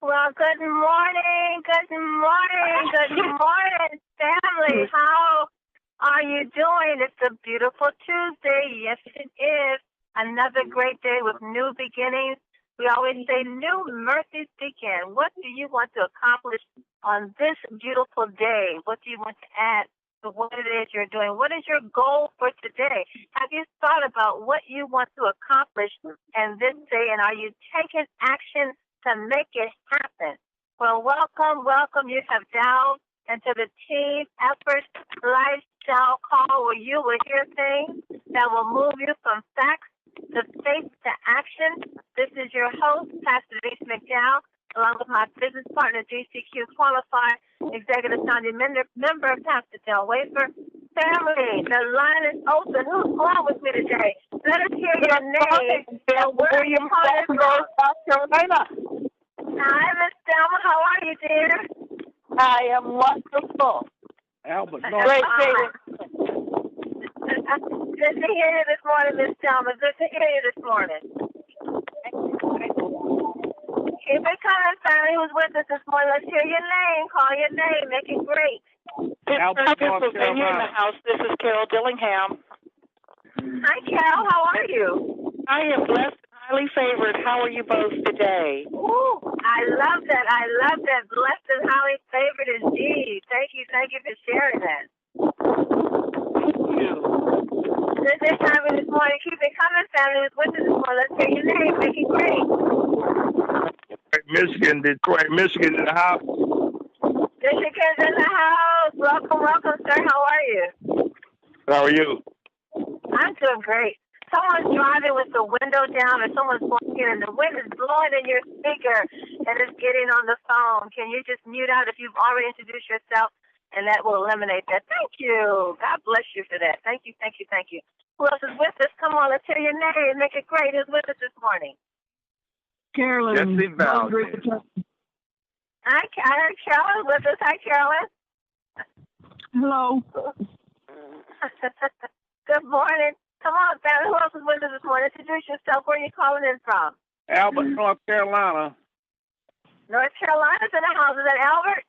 Well, good morning, family. How are you doing? It's a beautiful Tuesday. Yes, it is. Another great day with new beginnings. We always say new mercies begin. What do you want to accomplish on this beautiful day? What do you want to add to what it is you're doing? What is your goal for today? Have you thought about what you want to accomplish in this day, and are you taking action to make it happen? Well, welcome. You have dialed into the team effort lifestyle call where you will hear things that will move you from facts to faith to action. This is your host, Pastor Denise McDowell, along with my business partner, GCQ Qualified Executive Founding member, Pastor Del Wafer. Family, the line is open. Who's going with me today? Let us hear your name and where you're calling from. South Carolina. Hi, Miss Thelma. How are you, dear? I am wonderful. Albert, Great day. Good to hear you this morning, Miss Thelma. Good to hear you this morning. Keep it coming, family. Who's with us this morning? Let's hear your name. Call your name. Make it great. Albert, Pennsylvania in the house. This is Carol Dillingham. Hi, Carol. How are you? I am blessed and highly favored. How are you both today? Ooh, I love that. Blessed and highly favored indeed. Thank you for sharing that. This time this morning, keep it coming, family. Who's with us this morning? Let's hear your name. Make it great. Detroit, Michigan in the house. Michigan's in the house. Welcome, sir. How are you? How are you? I'm doing great. Someone's driving with the window down, or someone's walking, and the wind is blowing in your speaker, and it's getting on the phone. Can you just mute out if you've already introduced yourself, and that will eliminate that. Thank you. God bless you for that. Thank you. Who else is with us? Come on, let's hear your name. Make it great. Who's with us this morning? Carolyn. Jesse Valdez. Hi, Carolyn with us. Hi, Carolyn. Hello. Good morning. Come on, family. Who else is with us this morning? Introduce yourself. Where are you calling in from? Albert, North Carolina. North Carolina's in the house. Is that Albert?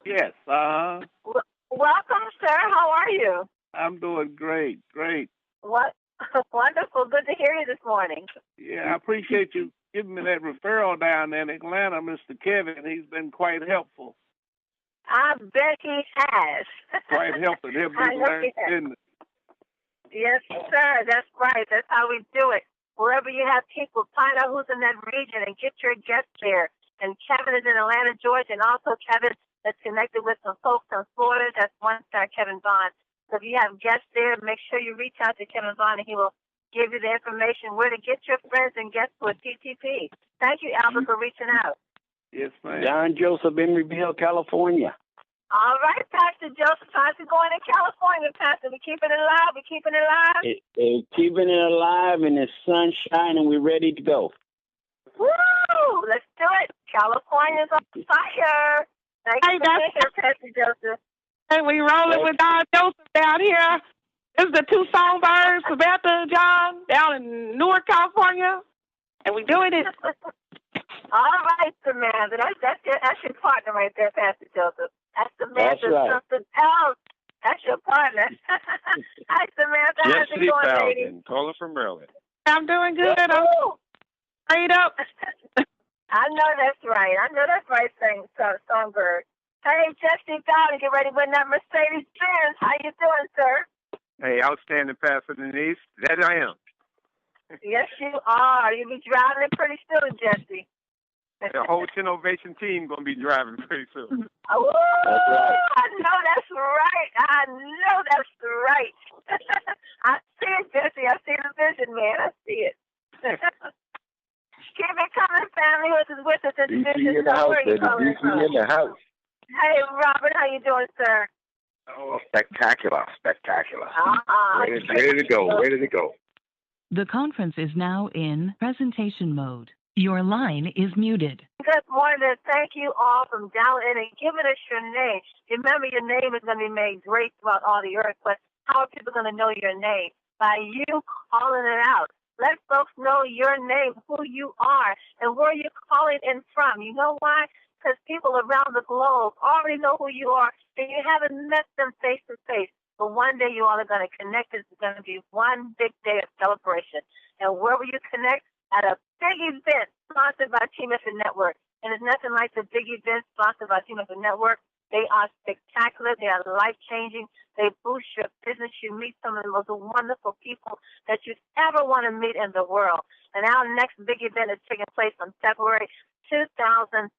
Yes, Welcome, sir. How are you? I'm doing great. What? Wonderful. Good to hear you this morning. Yeah, I appreciate you giving me that referral down there in Atlanta, Mr. Kevin. He's been quite helpful. I bet he has. Quite helpful. He'll be learning, isn't it? Yes, sir. That's right. That's how we do it. Wherever you have people, find out who's in that region and get your guests there. And Kevin is in Atlanta, Georgia, and also Kevin is connected with some folks in Florida. That's One Star Kevin Bond. So if you have guests there, make sure you reach out to Kevin Bond, and he will give you the information where to get your friends and guests for TTP. Thank you, Albert, for reaching out. Yes, ma'am. John Joseph, Emeryville, California. All right, Pastor Joseph. How's it going in California, Pastor? We're keeping it alive. Keeping it alive, and the sun's shining. We're ready to go. Woo! Let's do it. California's on fire. Thank you for being here, Pastor Joseph. Hey, we rolling with John Joseph down here. This is the two songbirds, Samantha and John, down in Newark, California, and we doing it. All right, Samantha. That's your partner right there, Pastor Joseph. That's Samantha. That's right. Something else. That's your partner. Hi, Samantha. How's it going, lady? Calling from Maryland. I'm doing good. I'm straight up. I know that's right. Songbird. Hey, Jesse Bowden, get ready to win that Mercedes-Benz. How you doing, sir? Hey, outstanding, Pastor Denise. That I am. Yes, you are. You'll be driving it pretty soon, Jesse. The whole Innovation team going to be driving pretty soon. Oh, that's right. I know that's right. I see it, Jesse. I see the vision, man. I see it. Keep it coming, family. Who's with us? DC in the house, baby. DC in the house. Hey, Robert. How you doing, sir? Oh, spectacular. Ready to go. The conference is now in presentation mode. Your line is muted. Good morning. Thank you all from dialing in and giving us your name. Remember, your name is going to be made great throughout all the earth, but how are people going to know your name? By you calling it out. Let folks know your name, who you are, and where you're calling in from. You know why? Because people around the globe already know who you are, and you haven't met them face to face. But one day you all are going to connect. It's going to be one big day of celebration. And where will you connect? At a big event sponsored by Team Effort Network. And it's nothing like the big events sponsored by Team Effort Network. They are spectacular. They are life-changing. They boost your business. You meet some of the most wonderful people that you ever want to meet in the world. And our next big event is taking place on February 2015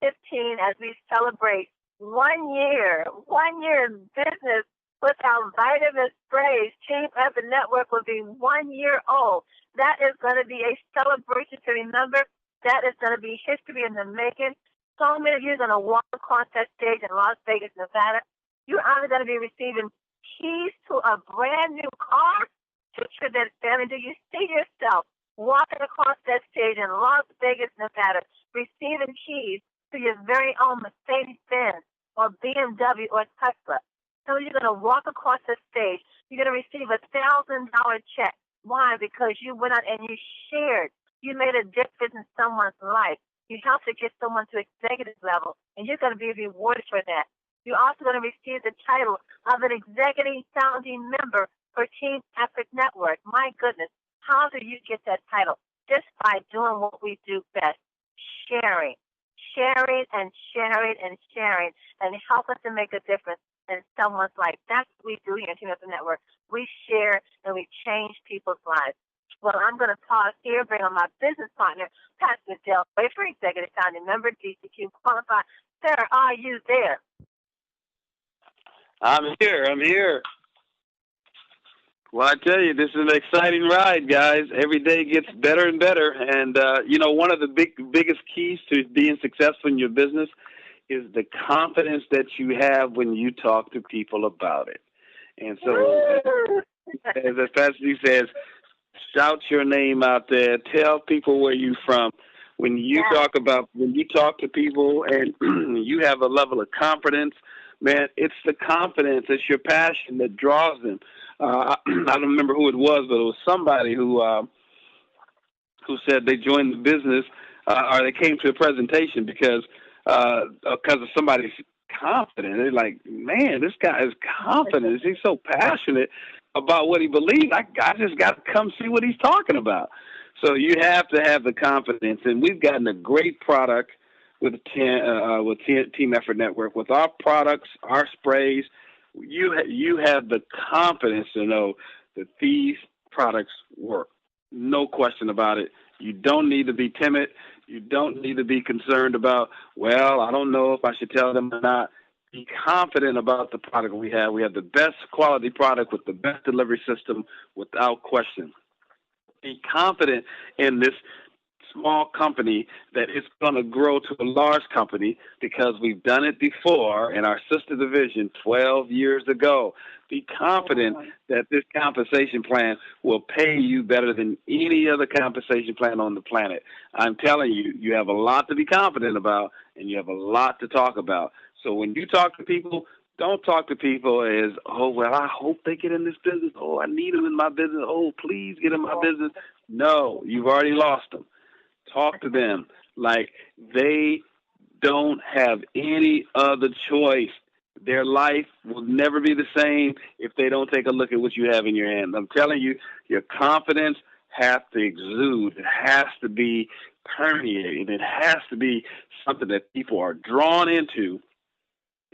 as we celebrate 1 year in business with our vitamin sprays. Team Effort Network will be 1 year old. That is going to be a celebration to remember. That is going to be history in the making. So many of you are going to walk across that stage in Las Vegas, Nevada. You're either going to be receiving keys to a brand new car. Picture that, family. Do you see yourself walking across that stage in Las Vegas, Nevada, receiving keys to your very own Mercedes-Benz or BMW or Tesla? So you're going to walk across the stage. You're going to receive a $1,000 check. Why? Because you went out and you shared. You made a difference in someone's life. You helped to get someone to executive level, and you're going to be rewarded for that. You're also going to receive the title of an executive founding member for Team Effort Network. My goodness, how do you get that title? Just by doing what we do best, sharing and helping to make a difference in someone's life. That's what we do here at Team Effort Network. We share and we change people's lives. Well, I'm going to pause here, bring on my business partner, Pastor Del for Executive Founding Member, DCQ Qualified. Sir, are you there? I'm here. Well, I tell you, this is an exciting ride, guys. Every day gets better and better. And, one of the biggest keys to being successful in your business is the confidence that you have when you talk to people about it. And so, as Pastor says, shout your name out there. Tell people where you're from. When you talk to people and you have a level of confidence, man, it's the confidence, it's your passion that draws them. I don't remember who it was, but it was somebody who said they joined the business or they came to a presentation because of somebody's confident. They're like, man, this guy is confident. He's so passionate about what he believes. I just got to come see what he's talking about. So you have to have the confidence, and we've gotten a great product with Team Effort Network. With our products, our sprays, you have the confidence to know that these products work. No question about it. You don't need to be timid. You don't need to be concerned about, well, I don't know if I should tell them or not. Be confident about the product we have. We have the best quality product with the best delivery system without question. Be confident in this small company that it's going to grow to a large company because we've done it before in our sister division 12 years ago. Be confident that this compensation plan will pay you better than any other compensation plan on the planet. I'm telling you, you have a lot to be confident about, and you have a lot to talk about. So when you talk to people, don't talk to people as, oh, well, I hope they get in this business. Oh, I need them in my business. Oh, please get in my business. No, you've already lost them. Talk to them like they don't have any other choice. Their life will never be the same if they don't take a look at what you have in your hand. I'm telling you, your confidence has to exude. It has to be permeated. It has to be something that people are drawn into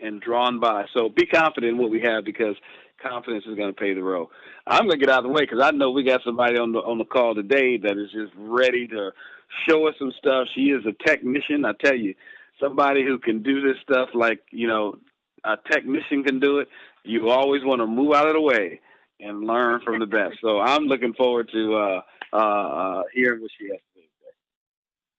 and drawn by. So be confident in what we have because confidence is going to pay the road. I'm going to get out of the way because I know we got somebody on the call today that is just ready to show us some stuff. She is a technician. I tell you, somebody who can do this stuff like, a technician can do it. You always want to move out of the way and learn from the best. So I'm looking forward to hearing what she has to say.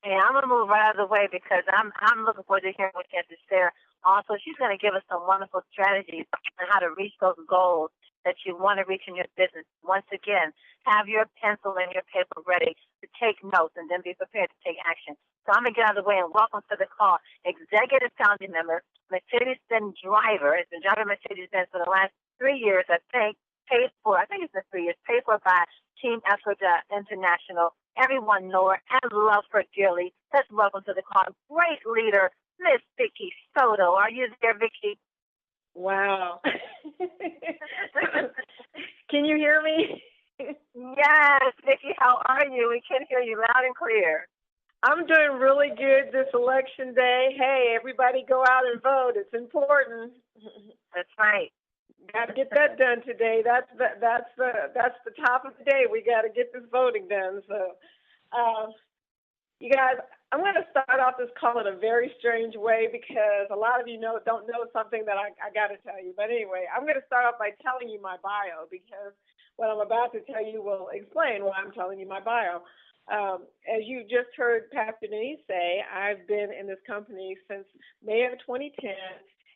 Yeah, I'm going to move right out of the way because I'm looking forward to hearing what she has to share. Also, she's going to give us some wonderful strategies on how to reach those goals that you want to reach in your business. Once again, have your pencil and your paper ready to take notes and then be prepared to take action. So I'm going to get out of the way and welcome to the call Executive Founding Member, Mercedes-Benz driver. Has been driving Mercedes-Benz for the last 3 years, I think. Paid for by Team Effort International, everyone know her and love her dearly. Let's welcome to the call great leader, Miss Vicki Soto. Are you there, Vicki? Wow. Can you hear me? Yes, Vicki, how are you? We can hear you loud and clear. I'm doing really good this election day. Hey, everybody go out and vote. It's important. That's right. Got to get that done today. That's the top of the day. We got to get this voting done. So, you guys, I'm going to start off this call in a very strange way because a lot of you don't know something that I got to tell you. But anyway, I'm going to start off by telling you my bio because what I'm about to tell you will explain why I'm telling you my bio. As you just heard Pastor Denise say, I've been in this company since May of 2010,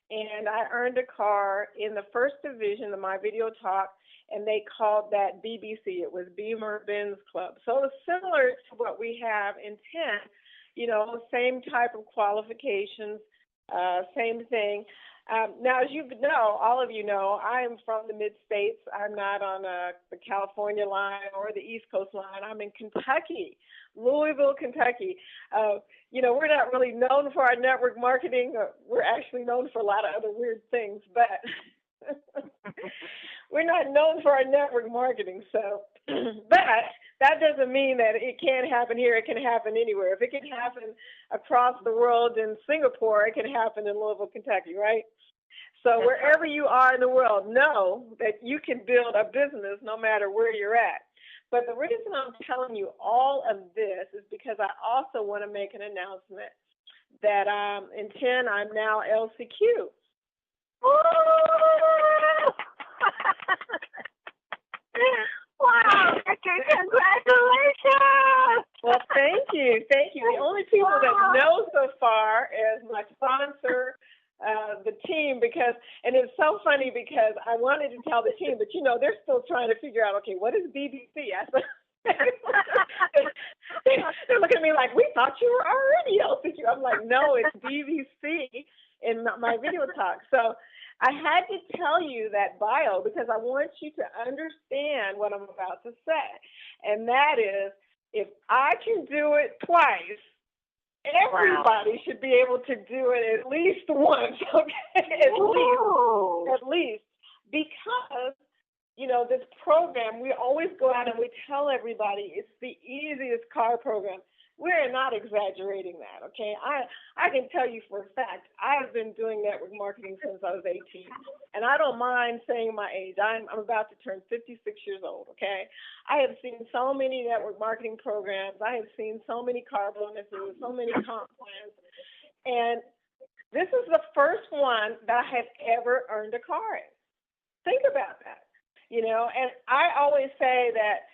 and I earned a car in the first division of my video talk, and they called that BBC. It was Beamer Benz Club. So it was similar to what we have in 10, same type of qualifications, same thing. Now, as you know, all of you know, I am from the mid-states. I'm not on the California line or the East Coast line. I'm in Kentucky, Louisville, Kentucky. We're not really known for our network marketing. We're actually known for a lot of other weird things, but we're not known for our network marketing. So, but that doesn't mean that it can't happen here. It can happen anywhere. If it can happen across the world in Singapore, it can happen in Louisville, Kentucky, right? So wherever you are in the world, know that you can build a business no matter where you're at. But the reason I'm telling you all of this is because I also want to make an announcement that in 10, I'm now LCQ. Wow, Vicki, congratulations! Well, thank you. Thank you. The only people that know so far is my sponsor, the team, and it's so funny because I wanted to tell the team, but they're still trying to figure out, okay, what is BBC? They're looking at me like, we thought you were already LCQ. I'm like, no, it's BBC in my video talk. So I had to tell you that bio because I want you to understand what I'm about to say. And that is, if I can do it twice, everybody should be able to do it at least once, okay? At least. Because, this program, we always go out and we tell everybody it's the easiest car program. We're not exaggerating that, okay? I can tell you for a fact, I have been doing network marketing since I was 18, and I don't mind saying my age. I'm about to turn 56 years old, okay? I have seen so many network marketing programs. I have seen so many car bonuses, so many comp plans, and this is the first one that I have ever earned a car in. Think about that, and I always say that,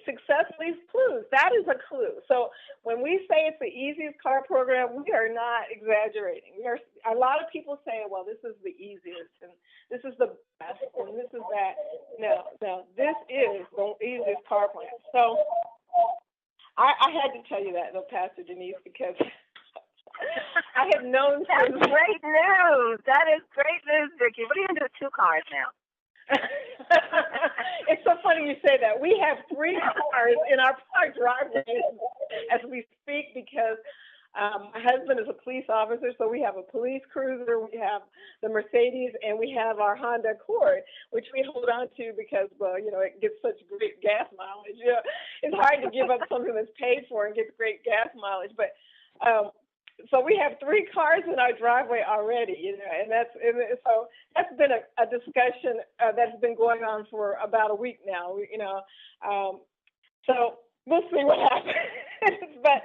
success leaves clues. That is a clue. So when we say it's the easiest car program, we are not exaggerating. A lot of people say, well, this is the easiest, and this is the best, and this is that. No, this is the easiest car plan. So I had to tell you that, though, Pastor Denise, because I have known. That's great news. That is great news, Vicki. What are you going to do with 2 cars now? It's so funny you say that. We have 3 cars in our driveway as we speak because my husband is a police officer, so we have a police cruiser, we have the Mercedes, and we have our Honda Accord, which we hold on to because, it gets such great gas mileage. It's hard to give up something that's paid for and gets great gas mileage, but so we have 3 cars in our driveway already, so that's been a discussion that's been going on for about a week now, so we'll see what happens. But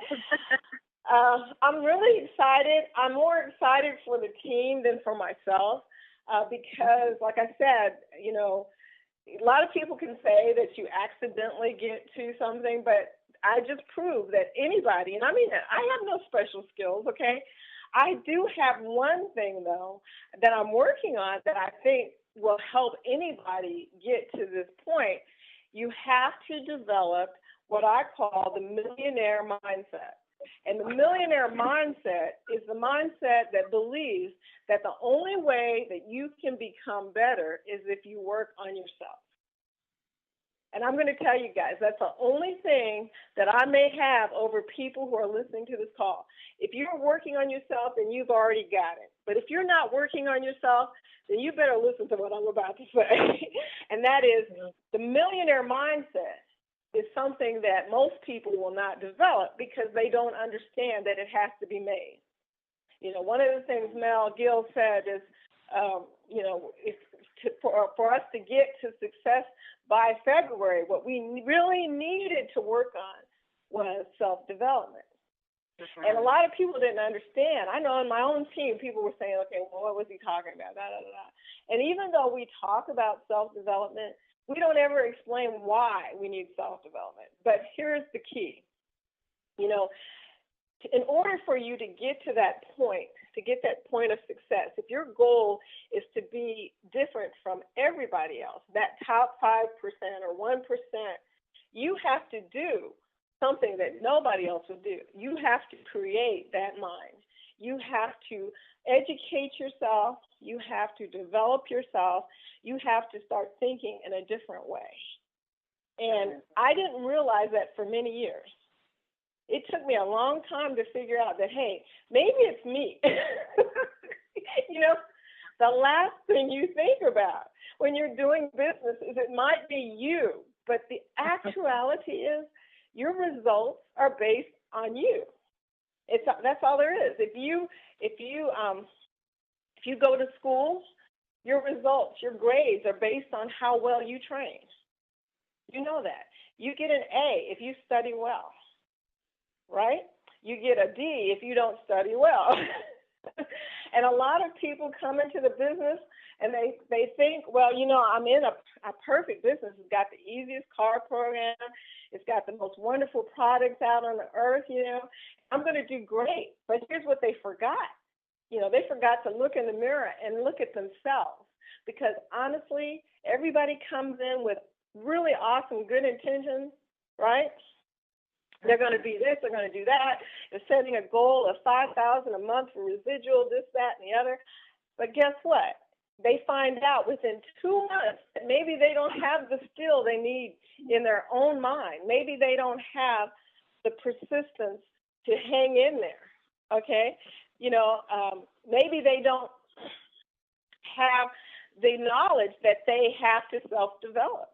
I'm really excited. I'm more excited for the team than for myself because, like I said, a lot of people can say that you accidentally get to something, but I just proved that anybody, and I mean, I have no special skills, okay? I do have one thing, though, that I'm working on that I think will help anybody get to this point. You have to develop what I call the millionaire mindset. And the millionaire mindset is the mindset that believes that the only way that you can become better is if you work on yourself. And I'm going to tell you guys, that's the only thing that I may have over people who are listening to this call. If you're working on yourself, then you've already got it. But if you're not working on yourself, then you better listen to what I'm about to say. And that is, the millionaire mindset is something that most people will not develop because they don't understand that it has to be made. You know, one of the things Mel Gill said is, you know, for us to get to success by February, what we really needed to work on was self-development. And a lot of people didn't understand. I know in my own team, people were saying, okay, well, what was he talking about? Da, da, da, da. And even though we talk about self-development, we don't ever explain why we need self-development. But here's the key. You know, in order for you to get to that point of success, if your goal is to be different from everybody else, that top 5% or 1%, you have to do something that nobody else would do. You have to create that mind. You have to educate yourself. You have to develop yourself. You have to start thinking in a different way. And I didn't realize that for many years. It took me a long time to figure out that, hey, maybe it's me. You know, the last thing you think about when you're doing business is it might be you, but the actuality is your results are based on you. That's all there is. If you go to school, your results, your grades are based on how well you train. You know that. You get an A if you study well, right? You get a D if you don't study well. And a lot of people come into the business and they think, well, you know, I'm in a perfect business. It's got the easiest car program. It's got the most wonderful products out on the earth, you know. I'm going to do great. But here's what they forgot. You know, they forgot to look in the mirror and look at themselves. Because honestly, everybody comes in with really awesome, good intentions, right? They're going to be this, they're going to do that. They're setting a goal of $5,000 a month for residual, this, that, and the other. But guess what? They find out within 2 months that maybe they don't have the skill they need in their own mind. Maybe they don't have the persistence to hang in there, okay? You know, maybe they don't have the knowledge that they have to self-develop.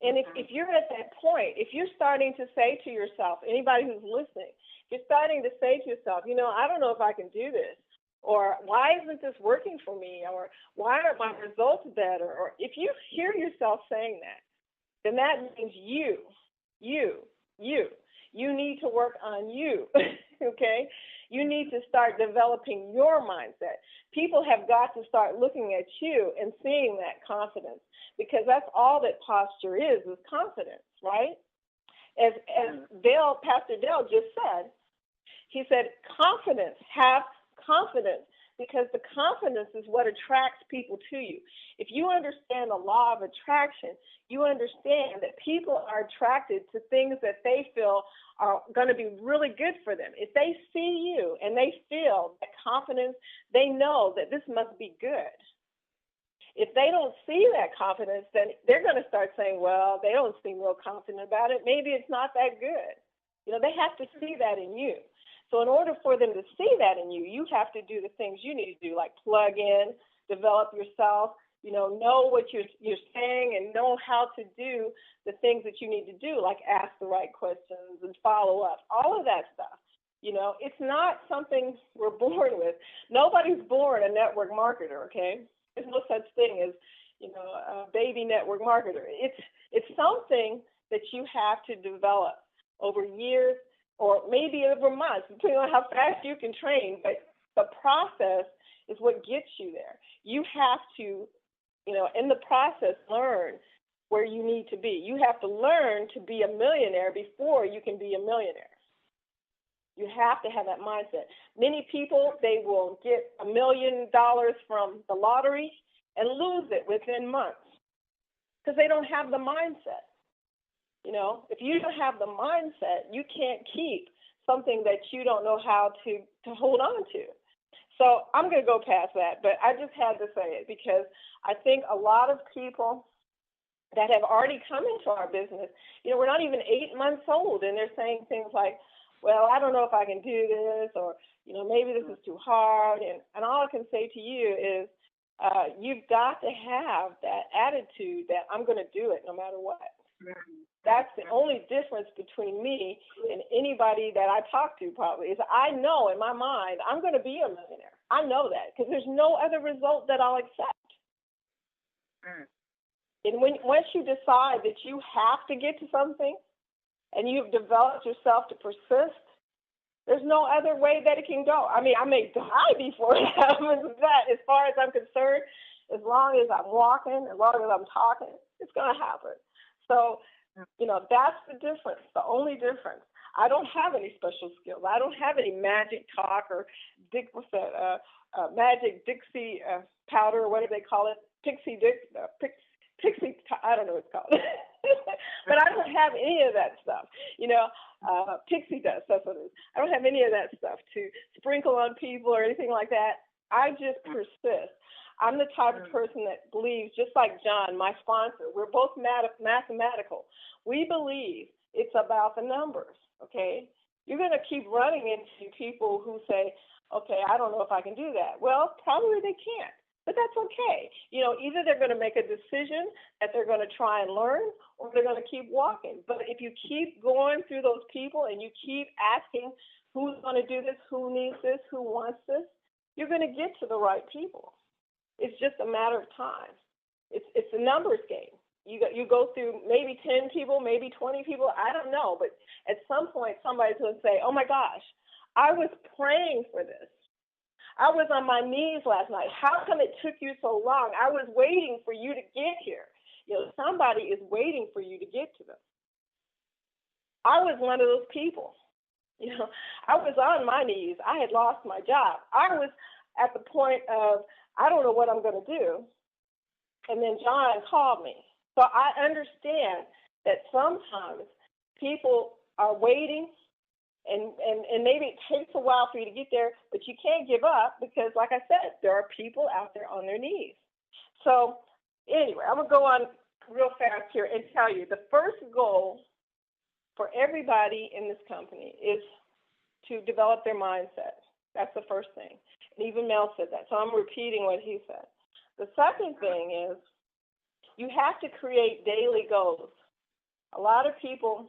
And if you're at that point, if you're starting to say to yourself, anybody who's listening, you're starting to say to yourself, you know, I don't know if I can do this, or why isn't this working for me, or why aren't my results better? Or if you hear yourself saying that, then that means you need to work on you, okay? You need to start developing your mindset. People have got to start looking at you and seeing that confidence, because that's all that posture is confidence, right? As Pastor Dale just said, he said, confidence, have confidence, because the confidence is what attracts people to you. If you understand the law of attraction, you understand that people are attracted to things that they feel are going to be really good for them. If they see you and they feel that confidence, they know that this must be good. If they don't see that confidence, then they're going to start saying, well, they don't seem real confident about it. Maybe it's not that good. You know, they have to see that in you. So in order for them to see that in you, you have to do the things you need to do, like plug in, develop yourself, you know what you're saying, and know how to do the things that you need to do, like ask the right questions and follow up, all of that stuff. You know, it's not something we're born with. Nobody's born a network marketer, okay? There's no such thing as, you know, a baby network marketer. It's something that you have to develop over years, or maybe over months, depending on how fast you can train. But the process is what gets you there. You have to, you know, in the process, learn where you need to be. You have to learn to be a millionaire before you can be a millionaire. You have to have that mindset. Many people, they will get $1 million from the lottery and lose it within months because they don't have the mindset. You know, if you don't have the mindset, you can't keep something that you don't know how to hold on to. So I'm going to go past that, but I just had to say it because I think a lot of people that have already come into our business. We're not even 8 months old, and they're saying things like, well, I don't know if I can do this, or, maybe this is too hard. And all I can say to you is you've got to have that attitude that I'm going to do it no matter what. That's the only difference between me and anybody that I talk to probably is I know in my mind I'm going to be a millionaire. I know that because there's no other result that I'll accept. And once you decide that you have to get to something and you've developed yourself to persist, there's no other way that it can go. I mean, I may die before it happens. That, as far as I'm concerned, as long as I'm walking, as long as I'm talking, it's going to happen. So, that's the difference, the only difference. I don't have any special skills. I don't have any magic talk or magic Dixie powder, or whatever they call it, Pixie, I don't know what it's called. But I don't have any of that stuff. Pixie dust, that's what it is. I don't have any of that stuff to sprinkle on people or anything like that. I just persist. I'm the type of person that believes, just like John, my sponsor, we're both mathematical. We believe it's about the numbers, okay? You're going to keep running into people who say, okay, I don't know if I can do that. Well, probably they can't, but that's okay. Either they're going to make a decision that they're going to try and learn, or they're going to keep walking. But if you keep going through those people and you keep asking who's going to do this, who needs this, who wants this, you're going to get to the right people. It's just a matter of time. It's a numbers game. You go through maybe 10 people, maybe 20 people, I don't know. But at some point, somebody's going to say, oh, my gosh, I was praying for this. I was on my knees last night. How come it took you so long? I was waiting for you to get here. Somebody is waiting for you to get to them. I was one of those people. I was on my knees. I had lost my job. I was at the point of, I don't know what I'm going to do. And then John called me. So I understand that sometimes people are waiting and maybe it takes a while for you to get there, but you can't give up because, like I said, there are people out there on their knees. So anyway, I'm going to go on real fast here and tell you the first goal for everybody in this company is to develop their mindset. That's the first thing. And even Mel said that. So I'm repeating what he said. The second thing is you have to create daily goals. A lot of people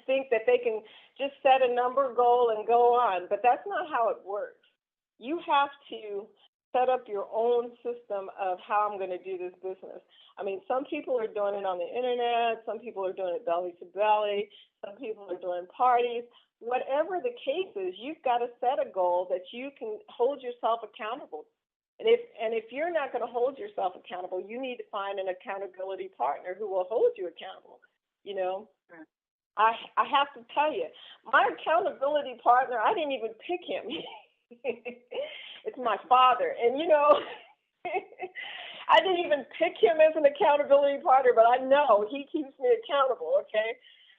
think that they can just set a number goal and go on, but that's not how it works. You have to set up your own system of how I'm going to do this business. I mean, some people are doing it on the internet. Some people are doing it belly to belly. Some people are doing parties. Whatever the case is, you've got to set a goal that you can hold yourself accountable. And if you're not going to hold yourself accountable, you need to find an accountability partner who will hold you accountable. I have to tell you, my accountability partner, I didn't even pick him. It's my father. And, I didn't even pick him as an accountability partner, but I know he keeps me accountable, okay?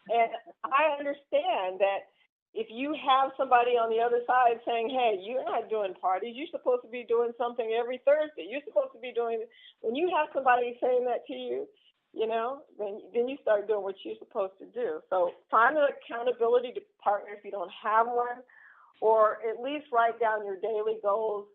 And I understand that if you have somebody on the other side saying, hey, you're not doing parties, you're supposed to be doing something every Thursday. You're supposed to be doing, when you have somebody saying that to you, then you start doing what you're supposed to do. So find an accountability partner if you don't have one, or at least write down your daily goals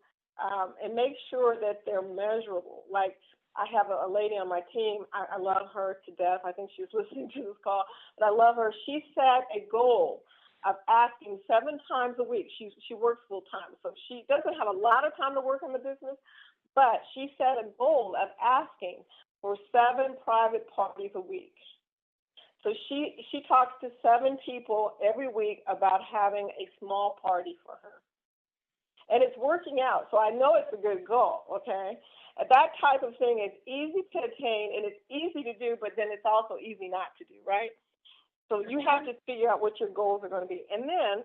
and make sure that they're measurable. Like I have a lady on my team. I love her to death. I think she's listening to this call, but I love her. She set a goal of asking 7 times a week. She works full time, so she doesn't have a lot of time to work in the business, but she set a goal of asking for 7 private parties a week. So she talks to 7 people every week about having a small party for her. And it's working out, so I know it's a good goal, okay? And that type of thing is easy to attain, and it's easy to do, but then it's also easy not to do, right? So you have to figure out what your goals are going to be. And then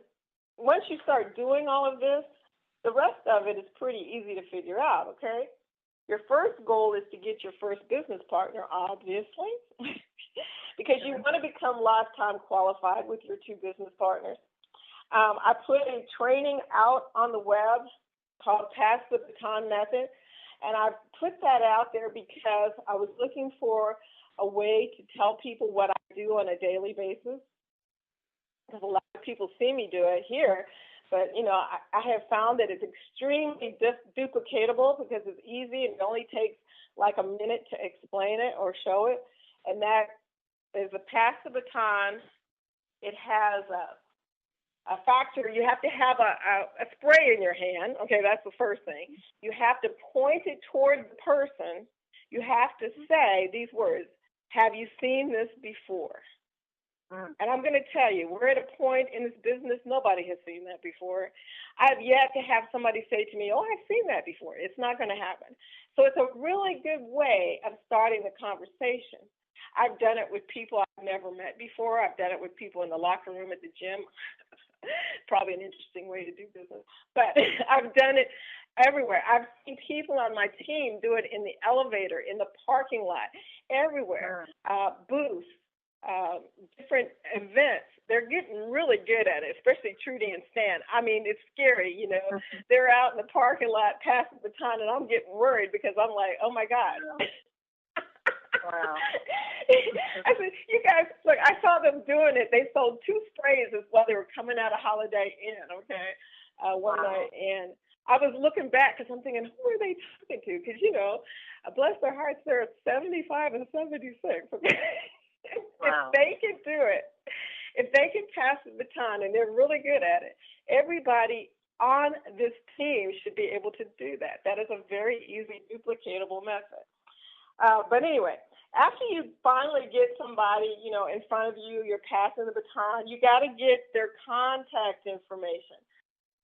once you start doing all of this, the rest of it is pretty easy to figure out, okay? Your first goal is to get your first business partner, obviously, because you want to become lifetime qualified with your 2 business partners. I put a training out on the web called Pass the Baton Method, and I put that out there because I was looking for a way to tell people what I do on a daily basis. Because a lot of people see me do it here, but I have found that it's extremely duplicatable because it's easy and it only takes like a minute to explain it or show it. And that is a pass the baton. It has a factor. You have to have a spray in your hand. Okay, that's the first thing. You have to point it toward the person. You have to say these words: have you seen this before? And I'm going to tell you, we're at a point in this business, nobody has seen that before. I've yet to have somebody say to me, oh, I've seen that before. It's not going to happen. So it's a really good way of starting the conversation. I've done it with people I've never met before. I've done it with people in the locker room at the gym. Probably an interesting way to do business. But I've done it everywhere. I've seen people on my team do it in the elevator, in the parking lot, everywhere, booths. Different events. They're getting really good at it, especially Trudy and Stan. I mean, it's scary, They're out in the parking lot passing the baton, and I'm getting worried because I'm like, oh my God. Wow. I said, you guys, look, I saw them doing it. They sold 2 sprays while they were coming out of Holiday Inn, okay, one night. And I was looking back because I'm thinking, who are they talking to? Because, bless their hearts, they're 75 and 76, okay? Wow. If they can do it, if they can pass the baton, and they're really good at it, everybody on this team should be able to do that. That is a very easy, duplicatable method. But anyway, after you finally get somebody, in front of you, you're passing the baton, you got to get their contact information.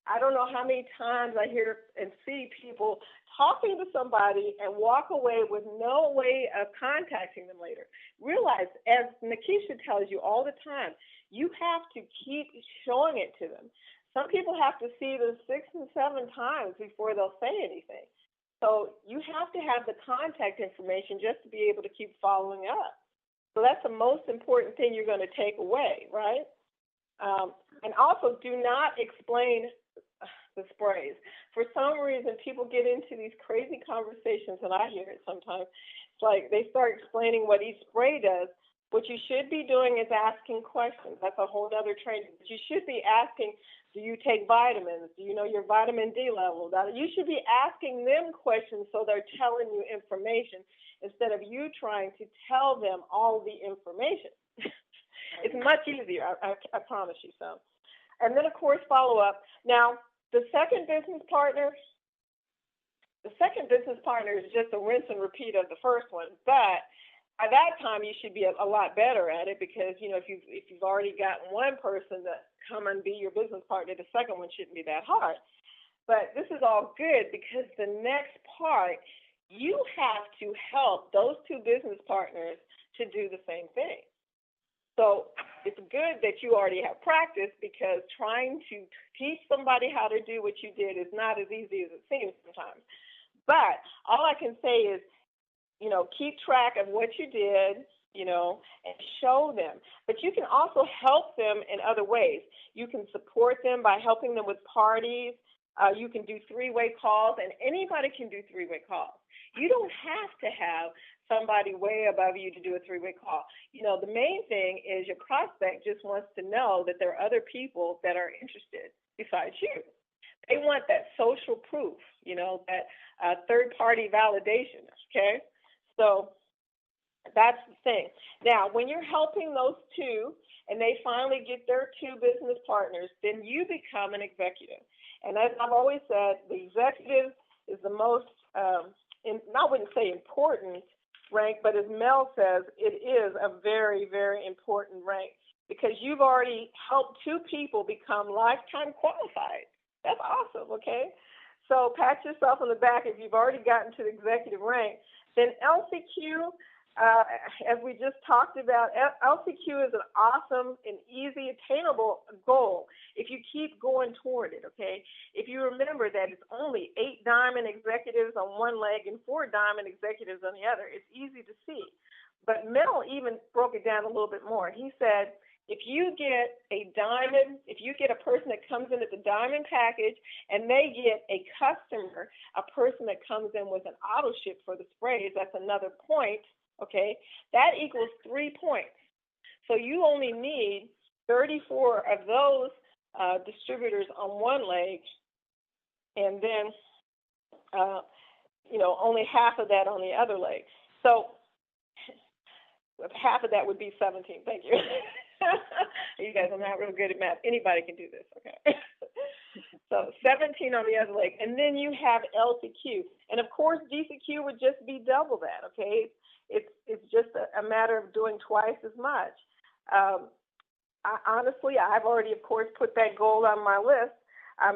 I don't know how many times I hear and see people talking to somebody and walk away with no way of contacting them later. Realize, as Nikisha tells you all the time, you have to keep showing it to them. Some people have to see this 6 and 7 times before they'll say anything. So you have to have the contact information just to be able to keep following up. So that's the most important thing you're going to take away, right? And also, do not explain the sprays. For some reason, people get into these crazy conversations, and I hear it sometimes. It's like they start explaining what each spray does. What you should be doing is asking questions. That's a whole other training. But you should be asking, do you take vitamins? Do you know your vitamin D level? You should be asking them questions so they're telling you information instead of you trying to tell them all the information. It's much easier, I promise you so. And then, of course, follow up. Now, the second business partner is just a rinse and repeat of the first one. But by that time, you should be a lot better at it because, if you've already gotten one person to come and be your business partner, the second one shouldn't be that hard. But this is all good because the next part, you have to help those 2 business partners to do the same thing. So it's good that you already have practice because trying to teach somebody how to do what you did is not as easy as it seems sometimes. But all I can say is, keep track of what you did, and show them. But you can also help them in other ways. You can support them by helping them with parties. You can do 3-way calls, and anybody can do 3-way calls. You don't have to have somebody way above you to do a 3-way call. The main thing is your prospect just wants to know that there are other people that are interested besides you. They want that social proof, that third-party validation, okay? So that's the thing. Now, when you're helping those 2 and they finally get their 2 business partners, then you become an executive. And as I've always said, the executive is the most, I wouldn't say important rank, but as Mel says, it is a very, very important rank because you've already helped 2 people become lifetime qualified. That's awesome, okay? So pat yourself on the back if you've already gotten to the executive rank. Then LCQ, as we just talked about, LCQ is an awesome and easy, attainable goal if you keep going toward it, okay? If you remember that it's only 8 diamond executives on one leg and 4 diamond executives on the other, it's easy to see. But Mel even broke it down a little bit more. He said, if you get a person that comes in at the diamond package and they get a customer, a person that comes in with an auto ship for the sprays, that's another point, okay? That equals 3 points. So you only need 34 of those distributors on one leg, and then, only half of that on the other leg. So half of that would be 17. Thank you. You guys are not real good at math. Anybody can do this, okay? So 17 on the other leg. And then you have L to Q. And, of course, D to Q would just be double that, okay? It's just a matter of doing twice as much. Honestly, I've already, of course, put that goal on my list.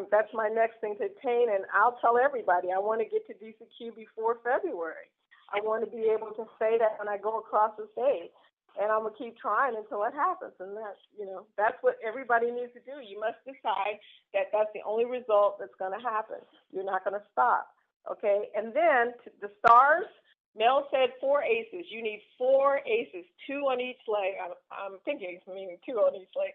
That's my next thing to attain, and I'll tell everybody I want to get to D to Q before February. I want to be able to say that when I go across the stage. And I'm going to keep trying until it happens. And that's what everybody needs to do. You must decide that that's the only result that's going to happen. You're not going to stop. Okay? And then the stars, Mel said 4 aces. You need 4 aces, 2 on each leg. I'm thinking it's meaning 2 on each leg.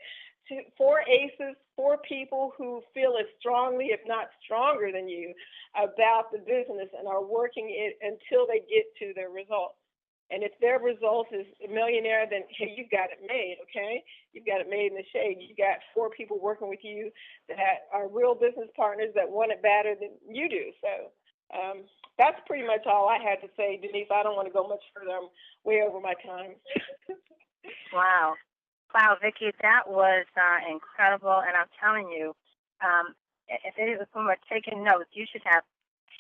4 aces, 4 people who feel as strongly, if not stronger than you, about the business and are working it until they get to their result. And if their result is a millionaire, then, hey, you've got it made, okay? You've got it made in the shade. You got 4 people working with you that are real business partners that want it better than you do. So that's pretty much all I had to say, Denise. I don't want to go much further. I'm way over my time. Wow. Wow, Vicki, that was incredible. And I'm telling you, if any of them are taking notes, you should have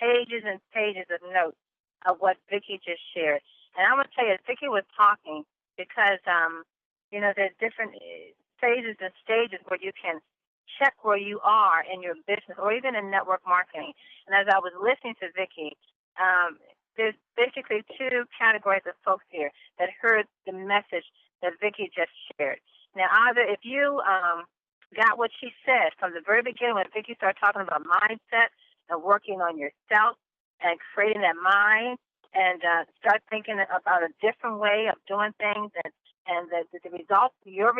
pages and pages of notes of what Vicki just shared. And I'm going to tell you, Vicki was talking because, there's different phases and stages where you can check where you are in your business or even in network marketing. And as I was listening to Vicki, there's basically 2 categories of folks here that heard the message that Vicki just shared. Now, either if you got what she said from the very beginning when Vicki started talking about mindset and working on yourself and creating that mind, and start thinking about a different way of doing things, and the results, your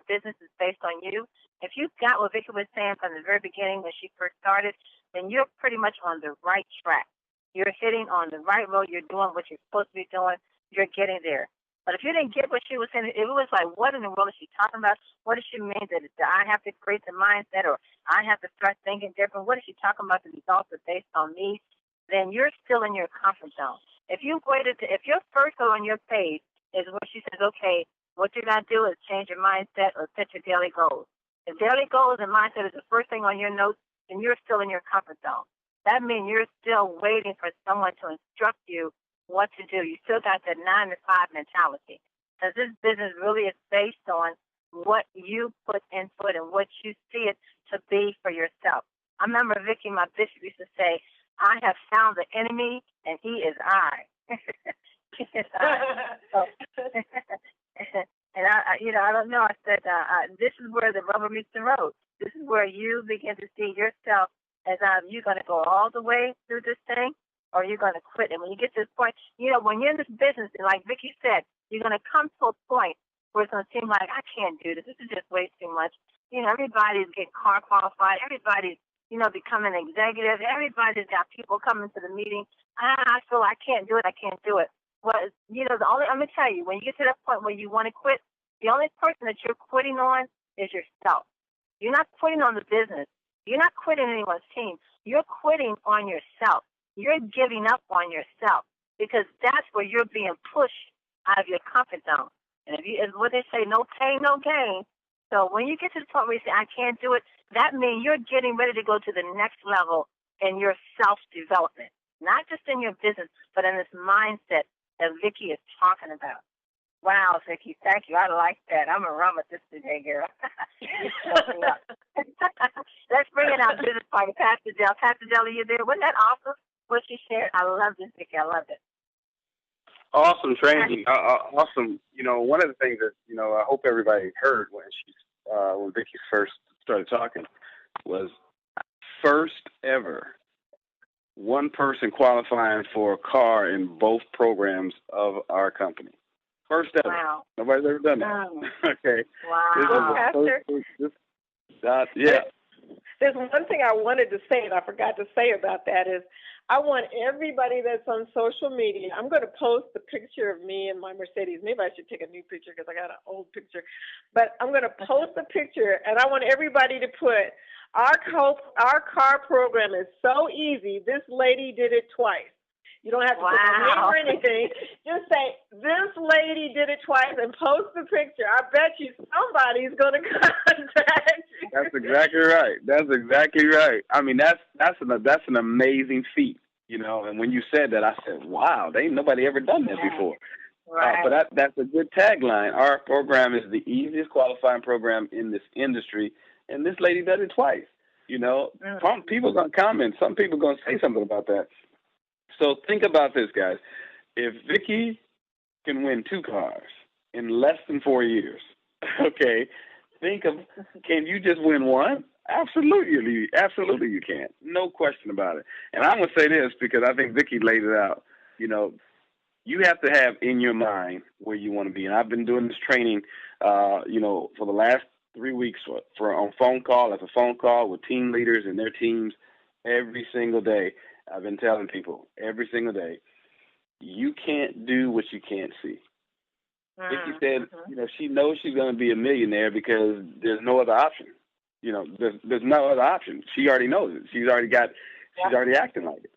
business is based on you. If you got what Vicki was saying from the very beginning when she first started, then you're pretty much on the right track. You're hitting on the right road. You're doing what you're supposed to be doing. You're getting there. But if you didn't get what she was saying, it was like, what in the world is she talking about? What does she mean that I have to create the mindset, or I have to start thinking different? What is she talking about? The results are based on me. Then you're still in your comfort zone. If your first goal on your page is where she says, okay, what you're going to do is change your mindset or set your daily goals. If daily goals and mindset is the first thing on your notes, then you're still in your comfort zone. That means you're still waiting for someone to instruct you what to do. You still got that 9 to 5 mentality. Because this business really is based on what you put into it and what you see it to be for yourself. I remember Vicki, my bishop, used to say, I have found the enemy, and he is I. He is I. So, and I don't know. I said, this is where the rubber meets the road. This is where you begin to see yourself as you're going to go all the way through this thing, or you're going to quit. And when you get to this point, when you're in this business, and like Vicki said, you're going to come to a point where it's going to seem like, I can't do this. This is just way too much. Everybody's getting car qualified. Everybody's becoming an executive. Everybody's got people coming to the meeting. I feel I can't do it. I can't do it. Well, I'm going to tell you, when you get to that point where you want to quit, the only person that you're quitting on is yourself. You're not quitting on the business. You're not quitting anyone's team. You're quitting on yourself. You're giving up on yourself because that's where you're being pushed out of your comfort zone. And as what they say, no pain, no gain. So when you get to the point where you say, I can't do it, that means you're getting ready to go to the next level in your self-development, not just in your business, but in this mindset that Vicki is talking about. Wow, Vicki, thank you. I like that. I'm going to run with this today, girl. Let's bring it out business party. Pastor Dell. Pastor Dell, are you there? Wasn't that awesome what she shared? I love this, Vicki. I love it. Awesome training. Awesome. One of the things that, I hope everybody heard when Vicki first started talking was first ever one person qualifying for a car in both programs of our company. First ever. Wow. Nobody's ever done that. Okay. Wow. Yeah. There's one thing I wanted to say, and I forgot to say about that is I want everybody that's on social media, I'm going to post the picture of me and my Mercedes. Maybe I should take a new picture because I got an old picture. But I'm going to post the picture, and I want everybody to put, our car program is so easy. This lady did it twice. You don't have to put my name or anything. Just say, this lady did it twice, and post the picture. I bet you somebody's going to contact you. That's exactly right. That's exactly right. I mean, that's an amazing feat, you know. And when you said that, I said, wow, ain't nobody ever done that before. Right. But that's a good tagline. Our program is the easiest qualifying program in this industry, and this lady did it twice. You know, some people are going to comment. Some people are going to say something about that. So think about this, guys. If Vicki can win 2 cars in less than 4 years, okay, think of, can you just win one? Absolutely you can. No question about it. And I'm going to say this because I think Vicki laid it out. You know, you have to have in your mind where you want to be. And I've been doing this training, you know, for the last 3 weeks for on phone call after phone call with team leaders and their teams every single day. I've been telling people every single day, you can't do what you can't see. Vicki said, you know, she knows she's going to be a millionaire because there's no other option. You know, there's no other option. She already knows it. She's already acting like it.